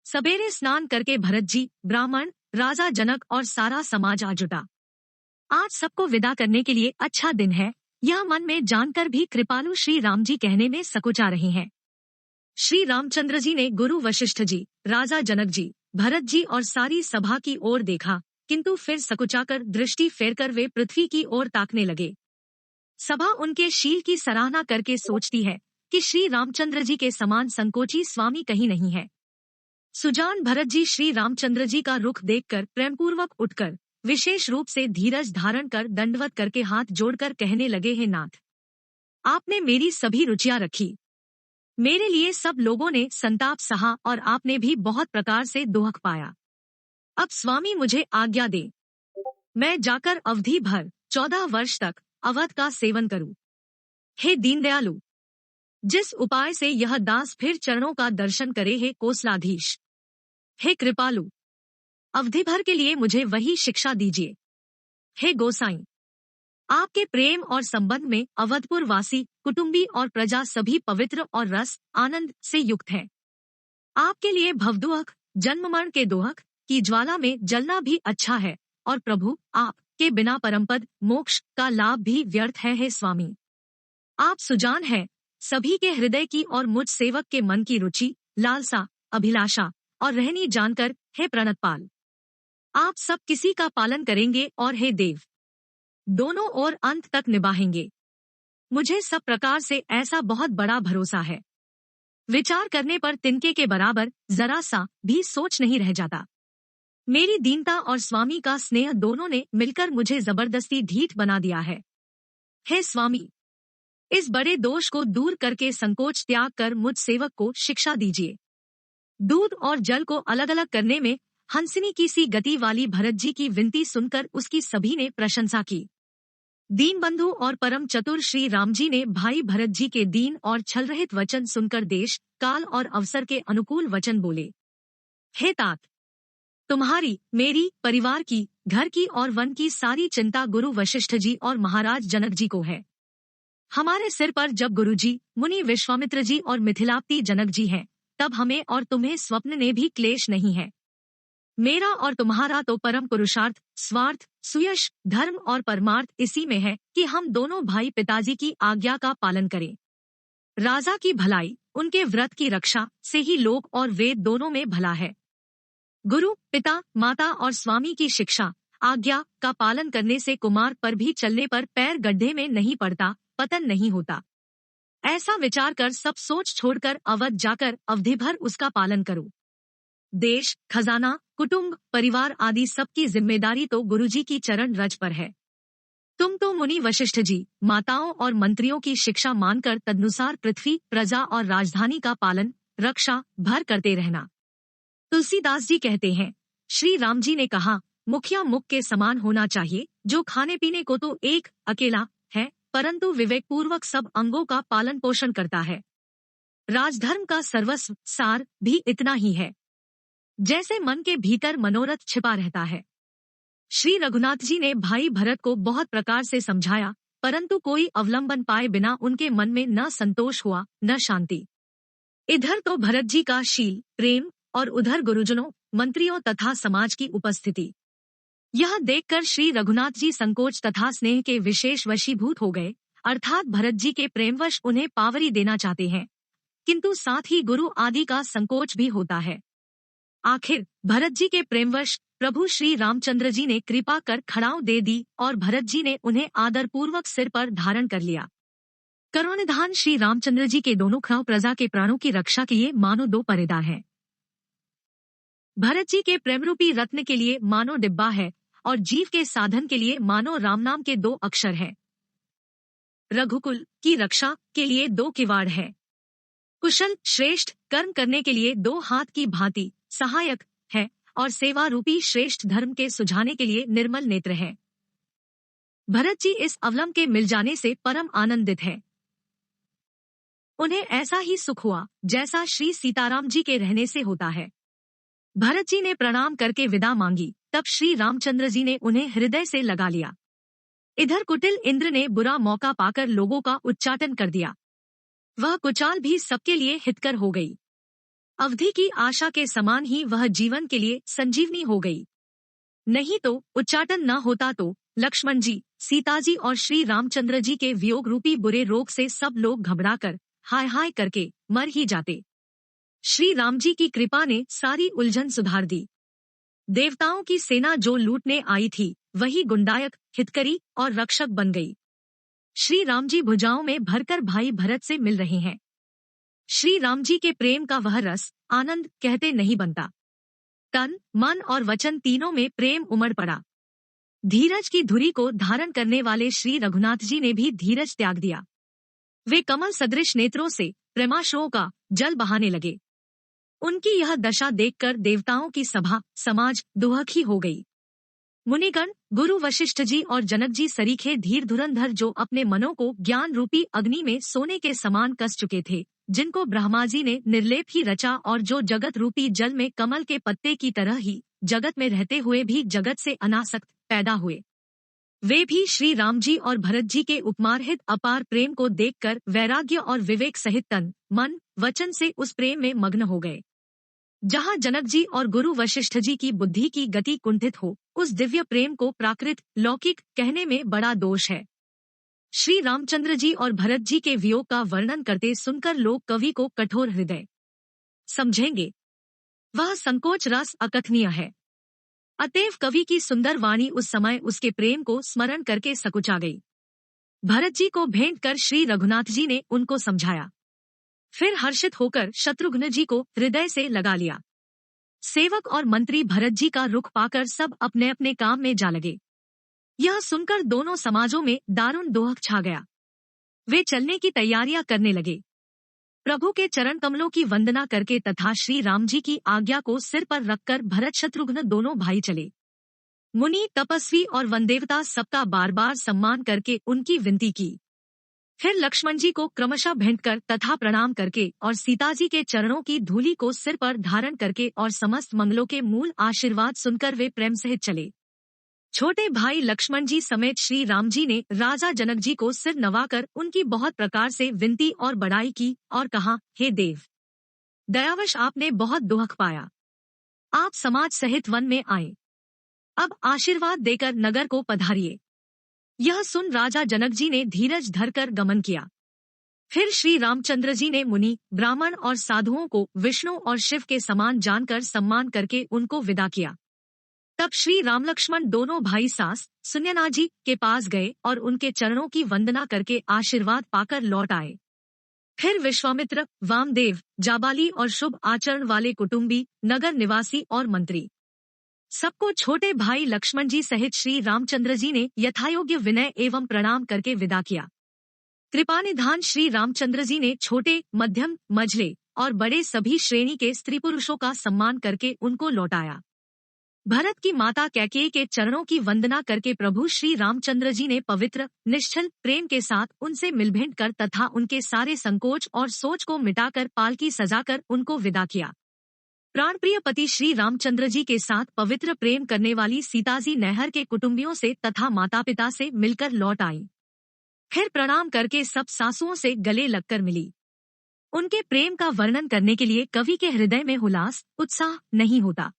सवेरे स्नान करके भरत जी, ब्राह्मण, राजा जनक और सारा समाज आ जुटा। आज सबको विदा करने के लिए अच्छा दिन है, यह मन में जानकर भी कृपालु श्री राम जी कहने में सकुचा रहे हैं। श्री रामचंद्र जी ने गुरु वशिष्ठ जी, राजा जनक जी, भरत जी और सारी सभा की ओर देखा, किंतु फिर सकुचाकर दृष्टि फेरकर वे पृथ्वी की ओर ताकने लगे। सभा उनके शील की सराहना करके सोचती है कि श्री रामचंद्र जी के समान संकोची स्वामी कहीं नहीं है। सुजान भरत जी श्री रामचंद्र जी का रुख देखकर प्रेमपूर्वक उठकर विशेष रूप से धीरज धारण कर दंडवत करके हाथ जोड़कर कहने लगे, हे नाथ, आपने मेरी सभी रुचियां रखी, मेरे लिए सब लोगों ने संताप सहा और आपने भी बहुत प्रकार से दुख पाया। अब स्वामी मुझे आज्ञा दे, मैं जाकर अवधि भर 14 वर्ष तक अवध का सेवन करूं। हे दीनदयालु, जिस उपाय से यह दास फिर चरणों का दर्शन करे, हे कोसलाधीश, हे कृपालु, अवधि भर के लिए मुझे वही शिक्षा दीजिए। हे गोसाई, आपके प्रेम और संबंध में अवधपुर वासी, कुटुंबी और प्रजा सभी पवित्र और रस आनंद से युक्त है। आपके लिए भवदुख, जन्म मरण के दोहक की ज्वाला में जलना भी अच्छा है, और प्रभु आप के बिना परमपद मोक्ष का लाभ भी व्यर्थ है। हे स्वामी, आप सुजान हैं, सभी के हृदय की और मुझ सेवक के मन की रुचि, लालसा, अभिलाषा और रहनी जानकर, हे प्रणतपाल, आप सब किसी का पालन करेंगे और हे देव, दोनों ओर अंत तक निभाएंगे। मुझे सब प्रकार से ऐसा बहुत बड़ा भरोसा है, विचार करने पर तिनके के बराबर जरा सा भी सोच नहीं रह जाता। मेरी दीनता और स्वामी का स्नेह दोनों ने मिलकर मुझे जबरदस्ती ढीठ बना दिया है। हे स्वामी, इस बड़े दोष को दूर करके संकोच त्याग कर मुझ सेवक को शिक्षा दीजिए। दूध और जल को अलग अलग करने में हंसिनी की सी गति वाली भरत जी की विनती सुनकर उसकी सभी ने प्रशंसा की। दीनबंधु और परम चतुर श्री राम जी ने भाई भरत जी के दीन और छल रहित वचन सुनकर देश, काल और अवसर के अनुकूल वचन बोले। हे तात, तुम्हारी, मेरी, परिवार की, घर की और वन की सारी चिंता गुरु वशिष्ठ जी और महाराज जनक जी को है। हमारे सिर पर जब गुरु जी, मुनि विश्वामित्र जी और मिथिलापति जनक जी हैं, तब हमें और तुम्हें स्वप्न ने भी क्लेश नहीं है। मेरा और तुम्हारा तो परम पुरुषार्थ, स्वार्थ, सुयश, धर्म और परमार्थ इसी में है कि हम दोनों भाई पिताजी की आज्ञा का पालन करें। राजा की भलाई, उनके व्रत की रक्षा से ही लोक और वेद दोनों में भला है। गुरु, पिता, माता और स्वामी की शिक्षा, आज्ञा का पालन करने से कुमार पर भी चलने पर पैर गड्ढे में नहीं पड़ता, पतन नहीं होता। ऐसा विचार कर सब सोच छोड़कर अवध जाकर अवधि भर उसका पालन करो। देश, खजाना, कुटुंब, परिवार आदि सबकी जिम्मेदारी तो गुरुजी की चरण रज पर है। तुम तो मुनि वशिष्ठ जी, माताओं और मंत्रियों की शिक्षा मानकर तदनुसार पृथ्वी, प्रजा और राजधानी का पालन, रक्षा भर करते रहना। तुलसीदास जी कहते हैं, श्री राम जी ने कहा, मुखिया मुख के समान होना चाहिए, जो खाने पीने को तो एक अकेला है, परंतु विवेक पूर्वक सब अंगों का पालन पोषण करता है। राजधर्म का सर्वस्व सार भी इतना ही है, जैसे मन के भीतर मनोरथ छिपा रहता है। श्री रघुनाथ जी ने भाई भरत को बहुत प्रकार से समझाया, परंतु कोई अवलंबन पाए बिना उनके मन में न संतोष हुआ, न शांति। इधर तो भरत जी का शील, प्रेम और उधर गुरुजनों, मंत्रियों तथा समाज की उपस्थिति। यह देखकर श्री रघुनाथ जी संकोच तथा स्नेह के विशेष वशीभूत हो गए, अर्थात भरत जी के प्रेमवश उन्हें पावरी देना चाहते हैं, किंतु साथ ही गुरु आदि का संकोच भी होता है। आखिर भरत जी के प्रेमवश प्रभु श्री रामचंद्र जी ने कृपा कर खड़ाऊ दे दी और भरत जी ने उन्हें आदरपूर्वक सिर पर धारण कर लिया। करुणानिधान श्री रामचंद्र जी के दोनों खड़ाऊ प्रजा के प्राणों की रक्षा के लिए मानो दो पहरेदार हैं। भरत जी के प्रेमरूपी रत्न के लिए मानो डिब्बा है और जीव के साधन के लिए मानो राम नाम के 2 अक्षर हैं। रघुकुल की रक्षा के लिए 2 किवाड़ है। कुशल श्रेष्ठ कर्म करने के लिए 2 हाथ की भांति सहायक है और सेवा रूपी श्रेष्ठ धर्म के सुझाने के लिए निर्मल नेत्र है। भरत जी इस अवलंब के मिल जाने से परम आनंदित है। उन्हें ऐसा ही सुख हुआ जैसा श्री सीताराम जी के रहने से होता है। भरत जी ने प्रणाम करके विदा मांगी, तब श्री रामचंद्र जी ने उन्हें हृदय से लगा लिया। इधर कुटिल इंद्र ने बुरा मौका पाकर लोगों का उच्चाटन कर दिया। वह कुचाल भी सबके लिए हितकर हो गई। अवधि की आशा के समान ही वह जीवन के लिए संजीवनी हो गई। नहीं तो उच्चाटन न होता तो लक्ष्मण जी, सीता जी और श्री रामचंद्र जी के वियोग रूपी बुरे रोग से सब लोग घबराकर हाय हाय करके मर ही जाते। श्री राम जी की कृपा ने सारी उलझन सुधार दी। देवताओं की सेना जो लूटने आई थी वही गुंडायक, हितकरी और रक्षक बन गई। श्री राम जी भुजाओं में भरकर भाई भरत से मिल रहे हैं। श्री राम जी के प्रेम का वह रस, आनंद कहते नहीं बनता। तन, मन और वचन तीनों में प्रेम उमड़ पड़ा। धीरज की धुरी को धारण करने वाले श्री रघुनाथ जी ने भी धीरज त्याग दिया। वे कमल सदृश नेत्रों से प्रेमाश्रुओं का जल बहाने लगे। उनकी यह दशा देखकर देवताओं की सभा समाज दुहखी हो गई। मुनिगण, गुरु वशिष्ठ जी और जनक जी सरीखे धीर धुरंधर जो अपने मनों को ज्ञान रूपी अग्नि में सोने के समान कस चुके थे, जिनको ब्रह्मा जी ने निर्लेप ही रचा और जो जगत रूपी जल में कमल के पत्ते की तरह ही जगत में रहते हुए भी जगत से अनासक्त पैदा हुए, वे भी श्री राम जी और भरत जी के उपमार्हित अपार प्रेम को देखकर वैराग्य और विवेक सहित तन, मन, वचन से उस प्रेम में मग्न हो गए। जहाँ जनक जी और गुरु वशिष्ठ जी की बुद्धि की गति कुंठित हो, उस दिव्य प्रेम को प्राकृत, लौकिक कहने में बड़ा दोष है। श्री रामचंद्र जी और भरत जी के वियोग का वर्णन करते सुनकर लोग कवि को कठोर हृदय समझेंगे। वह संकोच रस अकथनीय है। अतएव कवि की सुंदर वाणी उस समय उसके प्रेम को स्मरण करके सकुचा गई। भरत जी को भेंट कर श्री रघुनाथ जी ने उनको समझाया। फिर हर्षित होकर शत्रुघ्न जी को हृदय से लगा लिया। सेवक और मंत्री भरत जी का रुख पाकर सब अपने अपने काम में जा लगे। यह सुनकर दोनों समाजों में दारुण दोहक छा गया। वे चलने की तैयारियां करने लगे। प्रभु के चरण कमलों की वंदना करके तथा श्री राम जी की आज्ञा को सिर पर रखकर भरत शत्रुघ्न दोनों भाई चले। मुनि, तपस्वी और वनदेवता सबका बार बार सम्मान करके उनकी विनती की। फिर लक्ष्मण जी को क्रमशः भेंट कर तथा प्रणाम करके और सीता जी के चरणों की धूलि को सिर पर धारण करके और समस्त मंगलों के मूल आशीर्वाद सुनकर वे प्रेम सहित चले। छोटे भाई लक्ष्मण जी समेत श्री राम जी ने राजा जनक जी को सिर नवाकर उनकी बहुत प्रकार से विनती और बड़ाई की और कहा, हे देव, दयावश आपने बहुत दुख पाया। आप समाज सहित वन में आए। अब आशीर्वाद देकर नगर को पधारिए। यह सुन राजा जनक जी ने धीरज धरकर गमन किया। फिर श्री रामचंद्र जी ने मुनि, ब्राह्मण और साधुओं को विष्णु और शिव के समान जानकर सम्मान करके उनको विदा किया। तब श्री राम लक्ष्मण दोनों भाई सास सुनयना जी के पास गए और उनके चरणों की वंदना करके आशीर्वाद पाकर लौट आए। फिर विश्वामित्र, वामदेव, जाबाली और शुभ आचरण वाले कुटुंबी, नगर निवासी और मंत्री सबको छोटे भाई लक्ष्मण जी सहित श्री रामचंद्र जी ने यथायोग्य विनय एवं प्रणाम करके विदा किया। कृपानिधान श्री रामचंद्र जी ने छोटे, मध्यम, मझले और बड़े सभी श्रेणी के स्त्री पुरुषों का सम्मान करके उनको लौटाया। भरत की माता कैकेयी के चरणों की वंदना करके प्रभु श्री रामचंद्र जी ने पवित्र, निश्चल प्रेम के साथ उनसे मिलभेंट कर तथा उनके सारे संकोच और सोच को मिटाकर पालकी सजाकर उनको विदा किया। प्राणप्रिय पति श्री रामचंद्र जी के साथ पवित्र प्रेम करने वाली सीता जी नैहर के कुटुंबियों से तथा माता पिता से मिलकर लौट आई। फिर प्रणाम करके सब सासुओं से गले लगकर मिली। उनके प्रेम का वर्णन करने के लिए कवि के हृदय में हुलास, उत्साह नहीं होता।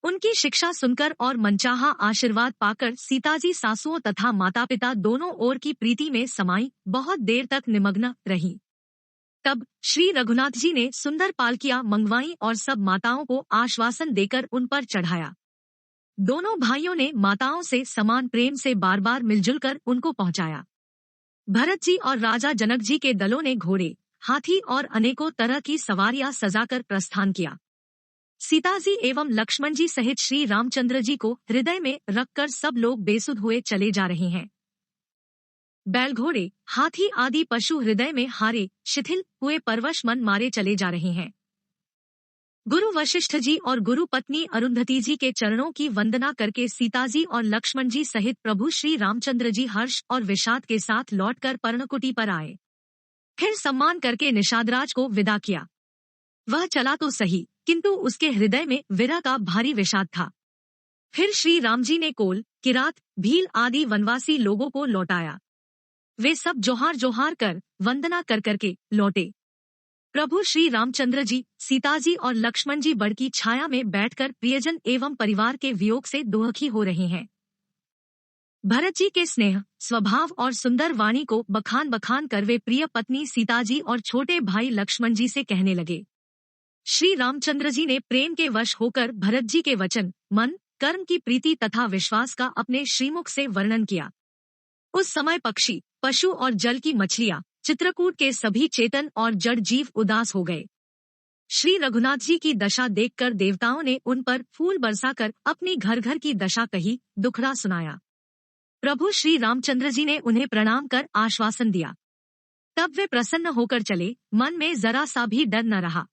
उनकी शिक्षा सुनकर और मनचाहा आशीर्वाद पाकर सीताजी सासुओं तथा माता पिता दोनों ओर की प्रीति में समाई बहुत देर तक निमग्न रही। तब श्री रघुनाथ जी ने सुंदर पालकियां मंगवाई और सब माताओं को आश्वासन देकर उन पर चढ़ाया। दोनों भाइयों ने माताओं से समान प्रेम से बार बार मिलजुल कर उनको पहुंचाया। भरत जी और राजा जनक जी के दलों ने घोड़े, हाथी और अनेकों तरह की सवारियां सजाकर प्रस्थान किया। सीता जी एवं लक्ष्मण जी सहित श्री रामचंद्र जी को हृदय में रखकर सब लोग बेसुध हुए चले जा रहे हैं। बैलघोड़े, हाथी आदि पशु हृदय में हारे शिथिल हुए परवश मन मारे चले जा रहे हैं। गुरु वशिष्ठ जी और गुरु पत्नी अरुंधति जी के चरणों की वंदना करके सीता जी और लक्ष्मण जी सहित प्रभु श्री रामचंद्र जी हर्ष और विषाद के साथ लौटकर पर्णकुटी पर आए। फिर सम्मान करके निषादराज को विदा किया। वह चला तो सही, किंतु उसके हृदय में विरह का भारी विषाद था। फिर श्री राम जी ने कोल, किरात, भील आदि वनवासी लोगों को लौटाया। वे सब जोहार जोहार कर वंदना कर करके लौटे। प्रभु श्री रामचंद्र जी, सीता जी और लक्ष्मण जी बड़ की छाया में बैठकर प्रियजन एवं परिवार के वियोग से दुखी हो रहे हैं। भरत जी के स्नेह, स्वभाव और सुंदर वाणी को बखान बखान कर वे प्रिय पत्नी सीता जी और छोटे भाई लक्ष्मण जी से कहने लगे। श्री रामचंद्र जी ने प्रेम के वश होकर भरत जी के वचन, मन, कर्म की प्रीति तथा विश्वास का अपने श्रीमुख से वर्णन किया। उस समय पक्षी, पशु और जल की मछलियां, चित्रकूट के सभी चेतन और जड़ जीव उदास हो गए। श्री रघुनाथ जी की दशा देखकर देवताओं ने उन पर फूल बरसाकर अपनी घर घर की दशा कही, दुखड़ा सुनाया। प्रभु श्री रामचंद्र जी ने उन्हें प्रणाम कर आश्वासन दिया। तब वे प्रसन्न होकर चले, मन में जरा सा भी डर न रहा।